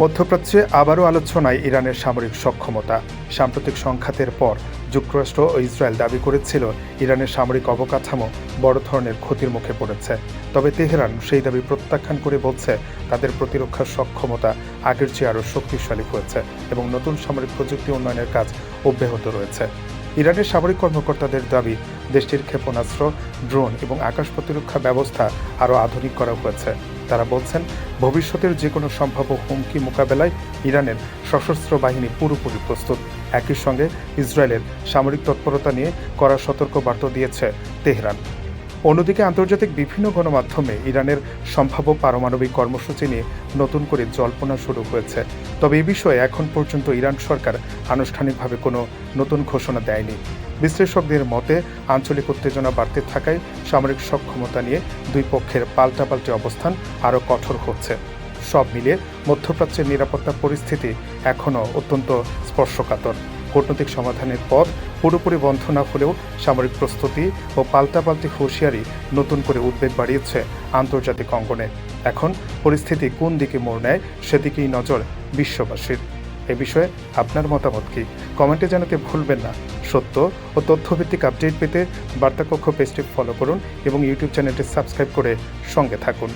মধ্যপ্রাচ্যে আবারও আলোচনায় ইরানের সামরিক সক্ষমতা। সাম্প্রতিক সংঘাতের পর যুক্তরাষ্ট্র ও ইসরায়েল দাবি করেছিল ইরানের সামরিক অবকাঠামো বড় ধরনের ক্ষতির মুখে পড়েছে। তবে তেহরান সেই দাবি প্রত্যাখ্যান করে বলছে তাদের প্রতিরক্ষা সক্ষমতা আগের চেয়ে আরও শক্তিশালী হয়েছে এবং নতুন সামরিক প্রযুক্তি উন্নয়নের কাজ অব্যাহত রয়েছে। ইরানের সামরিক কর্মকর্তাদের দাবি দেশটির ক্ষেপণাস্ত্র, ড্রোন এবং আকাশ প্রতিরক্ষা ব্যবস্থা আরও আধুনিক করা হয়েছে। তারা বলছেন ভবিষ্যতের যে কোনো সম্ভাব্য হুমকি মোকাবেলায় ইরানের সশস্ত্র বাহিনী পুরোপুরি প্রস্তুত। একই সঙ্গে ইসরায়েলের সামরিক তৎপরতা নিয়ে কড়া সতর্কবার্তা দিয়েছে তেহরান। অন্যদিকে আন্তর্জাতিক বিভিন্ন গণমাধ্যমে ইরানের সম্ভাব্য পারমাণবিক কর্মসূচি নিয়ে নতুন করে জল্পনা শুরু হয়েছে। তবে এ বিষয়ে এখন পর্যন্ত ইরান সরকার আনুষ্ঠানিকভাবে কোনো নতুন ঘোষণা দেয়নি। বিশ্লেষকদের মতে আঞ্চলিক উত্তেজনা বাড়তে থাকায় সামরিক সক্ষমতা নিয়ে দুই পক্ষের পাল্টাপাল্টি অবস্থান আরও কঠোর হচ্ছে। সব মিলিয়ে মধ্যপ্রাচ্যের নিরাপত্তা পরিস্থিতি এখনও অত্যন্ত স্পর্শকাতর। কূটনৈতিক সমাধানের পথ পুরোপুরি বন্ধ না হলেও সামরিক প্রস্তুতি ও পাল্টাপাল্টি হুঁশিয়ারি নতুন করে উদ্বেগ বাড়িয়েছে আন্তর্জাতিক অঙ্গনে। এখন পরিস্থিতি কোন দিকে মোড় নেয় সেদিকেই নজর বিশ্ববাসীর। এ বিষয়ে আপনার মতামত কি? কমেন্টে জানাতে ভুলবেন না। সত্য ও তথ্যভিত্তিক আপডেট পেতে বার্তাকক্ষ পেজটি ফলো করুন এবং ইউটিউব চ্যানেলটি সাবস্ক্রাইব করে সঙ্গে থাকুন।